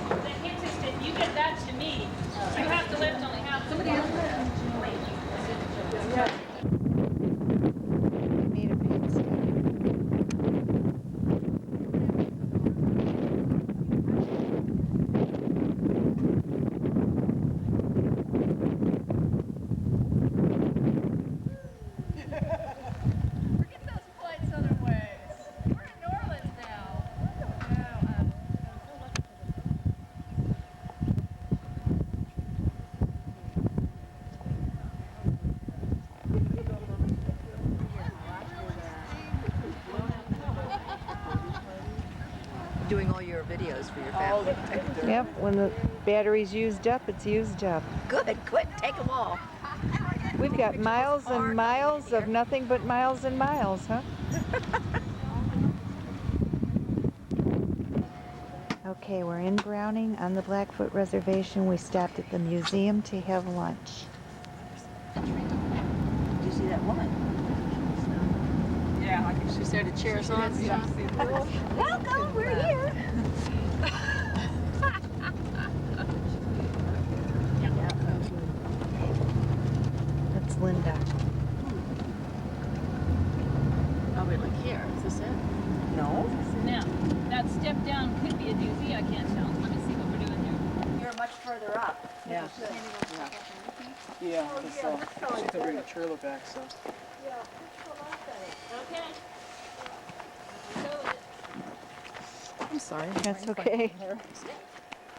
Speaker 19: The hint is that you get that to me. You have to lift only half. Somebody else.
Speaker 1: Made a pin stand.
Speaker 20: Doing all your videos for your family.
Speaker 1: Yep, when the battery's used up, it's used up.
Speaker 20: Good, quit, take them all.
Speaker 1: We've got miles and miles of nothing but miles and miles, huh? Okay, we're in Browning on the Blackfoot Reservation. We stopped at the museum to have lunch.
Speaker 20: Did you see that woman?
Speaker 10: Yeah, like she's there to cheer us on.
Speaker 20: Welcome, we're here.
Speaker 1: That's Linda.
Speaker 19: step down could be a doozy. I can't tell. Let me see what we're doing here.
Speaker 20: You're much further up.
Speaker 5: Yeah. Yeah, she's to bring the trailer back, so.
Speaker 19: Okay.
Speaker 5: I'm sorry.
Speaker 1: That's okay.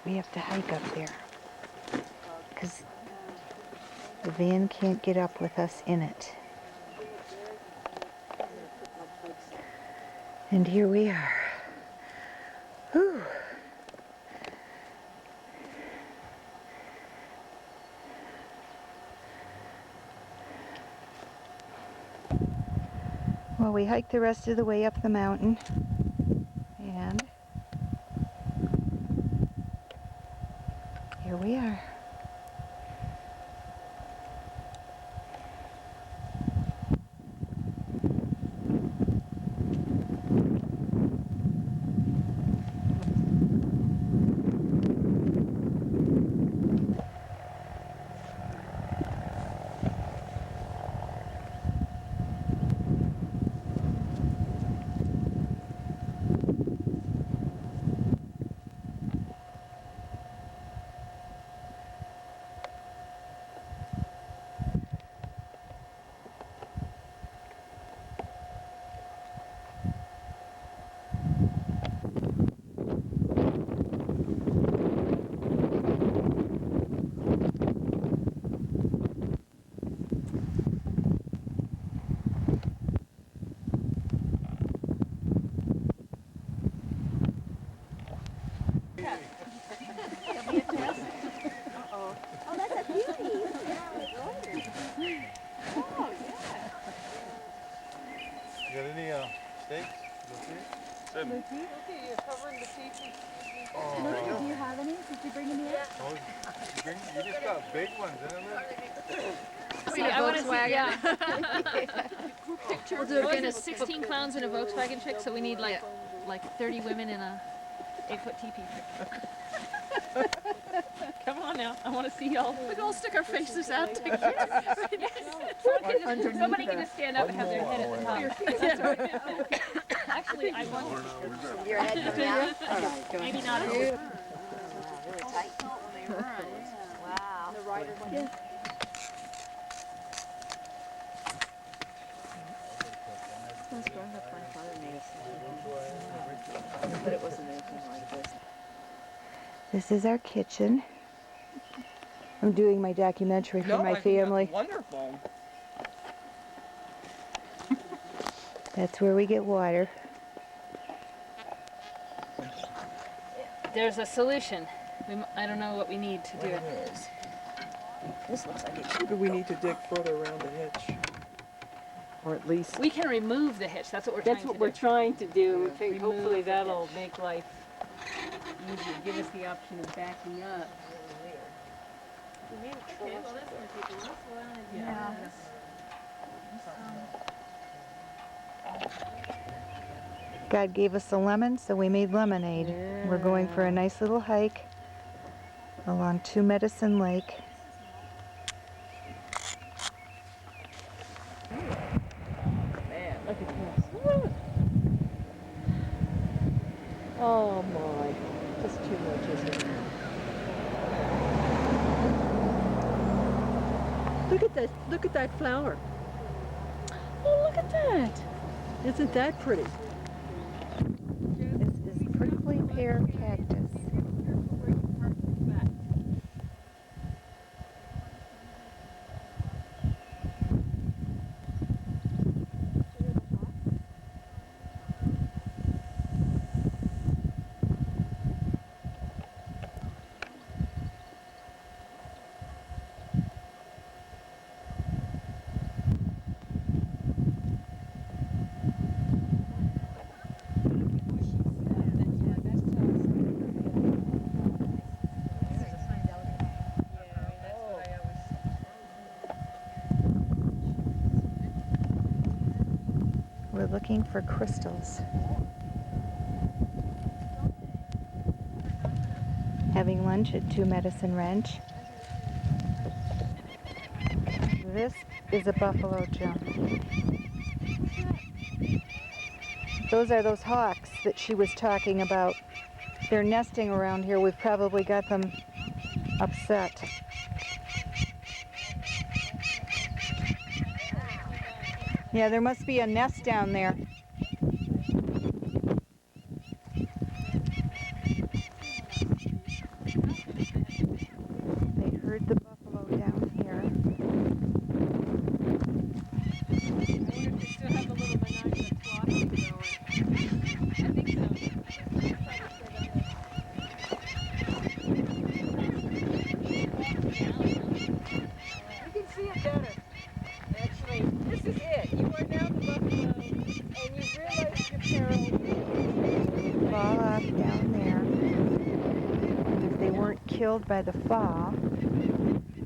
Speaker 1: We have to hike up there because the van can't get up with us in it. And here we are. Whew. Well, we hiked the rest of the way up the mountain, and here we are.
Speaker 10: Oh, that's a beauty.
Speaker 12: You got any steaks?
Speaker 15: Okay, you're covering the teepee.
Speaker 10: Do you have any? Did you bring any?
Speaker 12: Oh, you just got big ones, isn't it?
Speaker 19: See, I want to see, yeah.
Speaker 4: We'll do it again. 16 clowns in a Volkswagen chick, so we need like 30 women in a 8-foot teepee. Come on now, I want to see y'all. We can all stick our faces out together.
Speaker 19: Somebody can just stand up and have their head at the top. That's right. Actually, I want
Speaker 20: Your head coming out?
Speaker 19: maybe not.
Speaker 20: Very tight when they run. Wow.
Speaker 10: The rider one. Yeah.
Speaker 20: That's growing up my father made but it wasn't anything like this.
Speaker 1: This is our kitchen. I'm doing my documentary for my family.
Speaker 5: Wonderful.
Speaker 1: That's where we get water.
Speaker 4: There's a solution. I don't know what we need to do it.
Speaker 20: This looks like it.
Speaker 5: Maybe we need to dig further around the hitch. Or at least.
Speaker 4: We can remove the hitch. That's what we're trying to do.
Speaker 15: That's what we're trying to do. Hopefully that'll make life easier. Give us the option of backing up.
Speaker 19: Okay, well, this one's taking this one.
Speaker 15: Yeah.
Speaker 1: God gave us a lemon, so we made lemonade.
Speaker 15: Yeah.
Speaker 1: We're going for a nice little hike along Two Medicine Lake.
Speaker 15: Man, look at this. Oh my. Just too much, isn't it? Look at that. Look at that flower. Oh, look at that. Isn't that pretty?
Speaker 1: This is prickly pear cactus. We're looking for crystals. Having lunch at Two Medicine Ranch. This is a buffalo jump. Those are those hawks that she was talking about. They're nesting around here. We've probably got them upset. Yeah, there must be a nest down there. They heard the buffalo down here. Killed by the fall,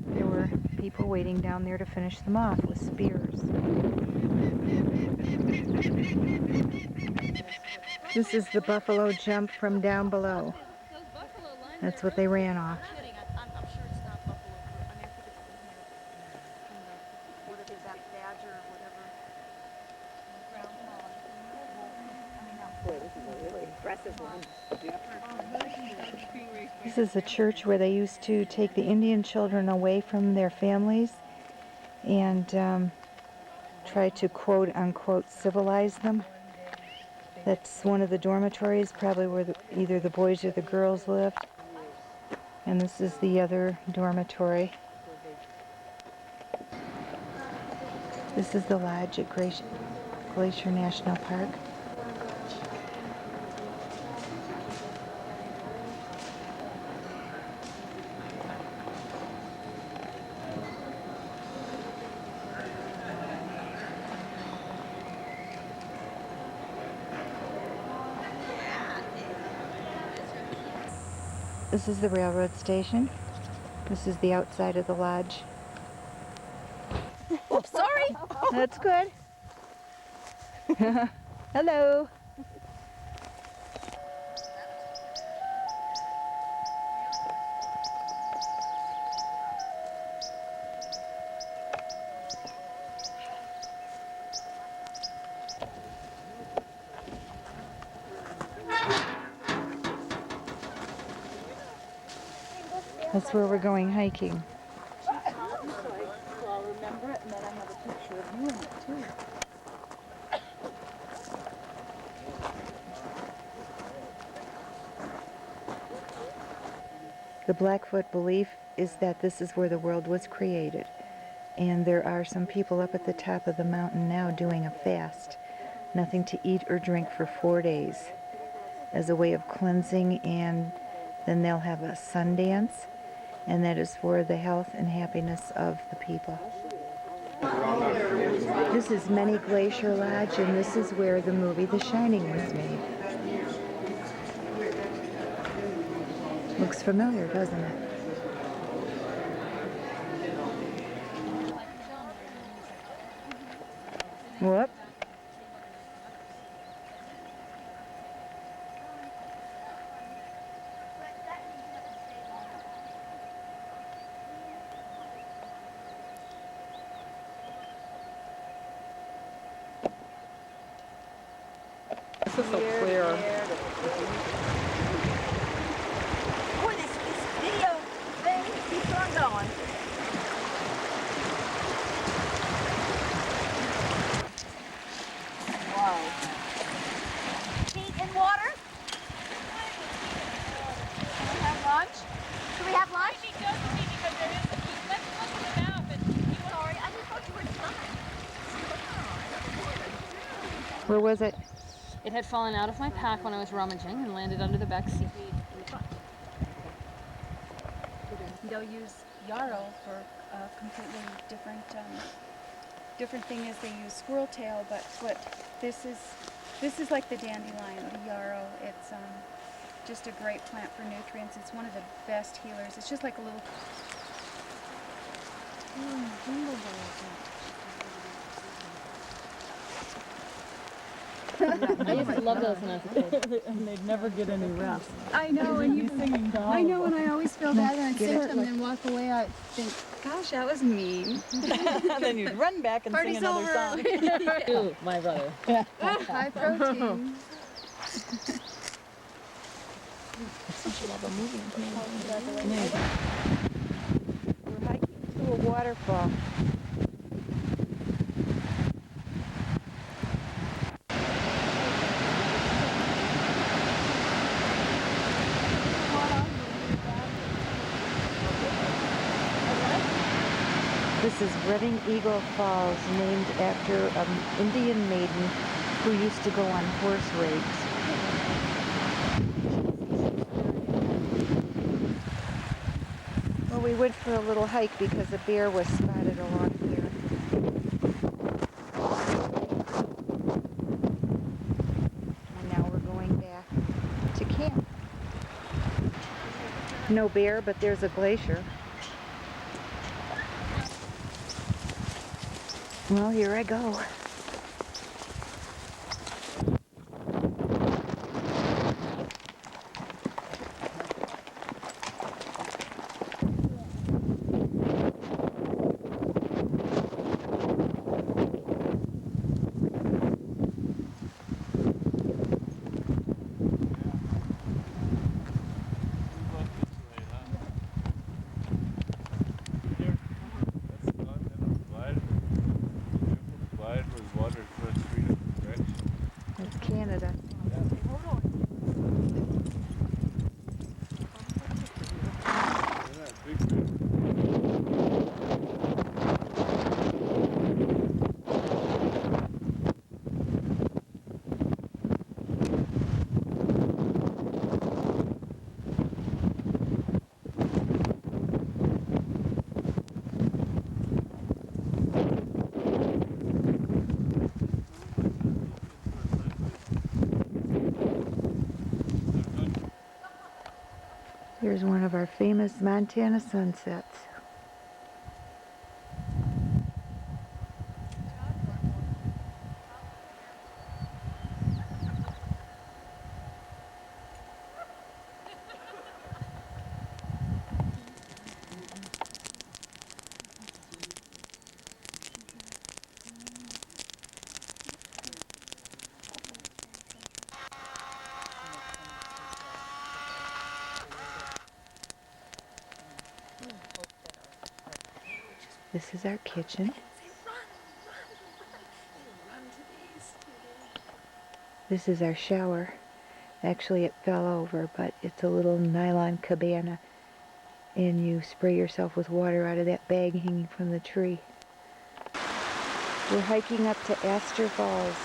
Speaker 1: there were people waiting down there to finish them off with spears. This is the buffalo jump from down below. That's what they ran off. This is a church where they used to take the Indian children away from their families and try to quote-unquote civilize them. That's one of the dormitories, probably where either the boys or the girls lived. And this is the other dormitory. This is the lodge at Glacier National Park. This is the railroad station. This is the outside of the lodge.
Speaker 4: Oops, sorry.
Speaker 1: That's good. Hello. That's where we're going hiking.
Speaker 10: So I'll remember it, and then I have a picture of you in it too.
Speaker 1: The Blackfoot belief is that this is where the world was created. And there are some people up at the top of the mountain now doing a fast. Nothing to eat or drink for 4 days as a way of cleansing, and then they'll have a sun dance, and that is for the health and happiness of the people. This is Many Glacier Lodge, and this is where the movie The Shining was made. Looks familiar, doesn't it? Whoop.
Speaker 5: This is so clear.
Speaker 4: Boy, this video thing keeps on going. Wow. Heat and water? Do we have lunch? Do we have lunch?
Speaker 19: She does with me because there is a heat. Let's look at the map and
Speaker 4: sorry, I just thought you were done.
Speaker 1: Where was it?
Speaker 6: It had fallen out of my pack when I was rummaging and landed under the back seat.
Speaker 10: They'll use yarrow for a completely different thing is they use squirrel tail, but what this is like the dandelion, the yarrow. It's just a great plant for nutrients. It's one of the best healers. It's just like a little
Speaker 6: I used to love those when I was a kid. And they'd never get any rest.
Speaker 4: I know, and you
Speaker 6: singing to all
Speaker 4: I know,
Speaker 6: of
Speaker 4: and I always feel bad when I'd
Speaker 6: Get
Speaker 4: sing
Speaker 6: it?
Speaker 4: to them and then walk away. I'd think, gosh, that was mean.
Speaker 6: And then you'd run back and
Speaker 4: Party's
Speaker 6: sing another
Speaker 4: over.
Speaker 6: song. Ooh, my brother.
Speaker 4: High protein.
Speaker 6: Such a love of moving.
Speaker 1: We're hiking to a waterfall. This is Redding Eagle Falls, named after an Indian maiden who used to go on horse raids. Well, we went for a little hike because a bear was spotted along here. And now we're going back to camp. No bear, but there's a glacier. Well, here I go. That's Canada. Here's one of our famous Montana sunsets. This is our kitchen. This is our shower. Actually, it fell over, but it's a little nylon cabana, and you spray yourself with water out of that bag hanging from the tree. We're hiking up to Astor Falls.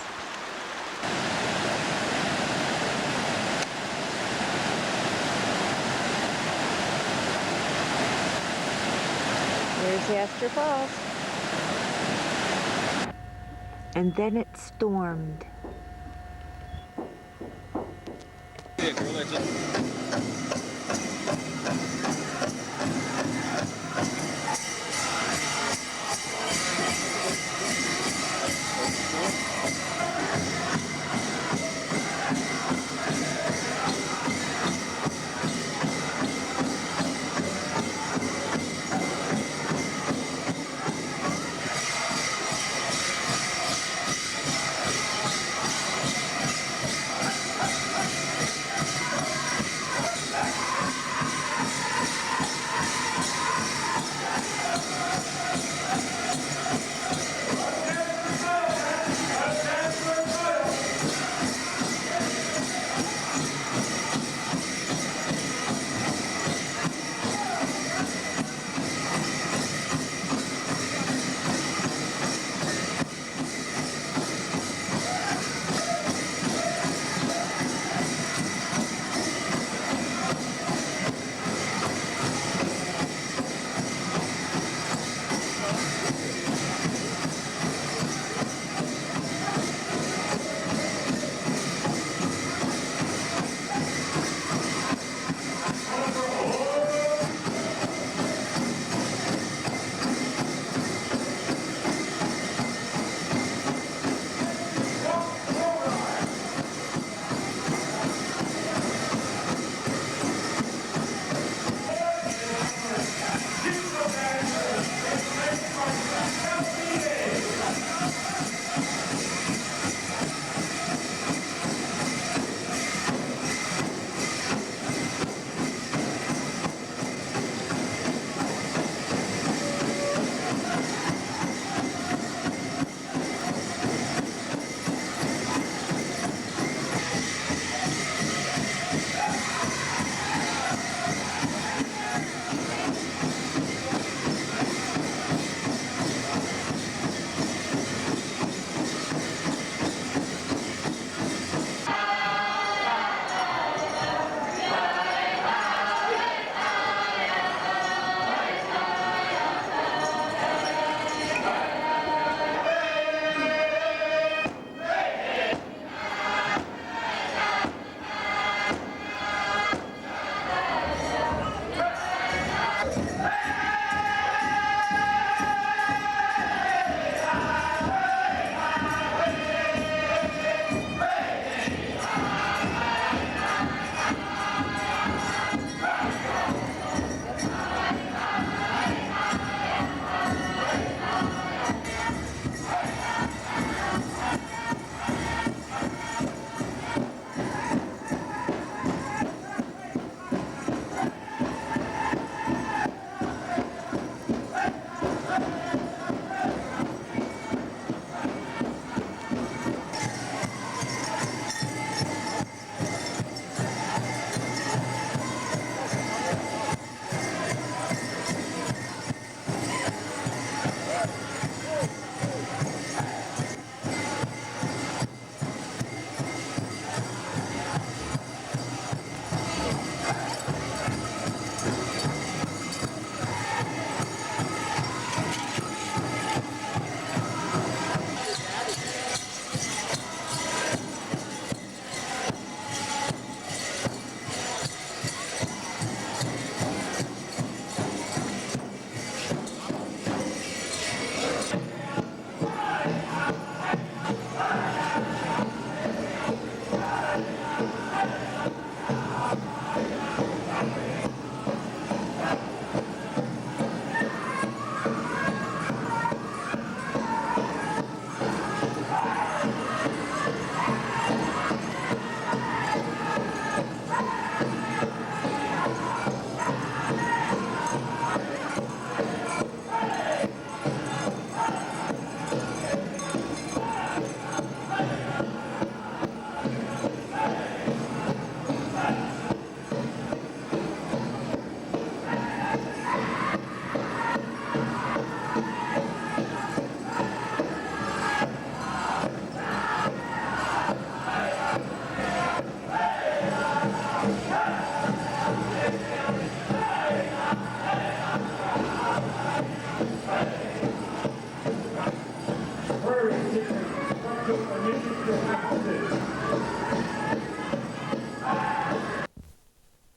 Speaker 1: There's Astor Falls. And then it stormed.
Speaker 12: Yeah, girl,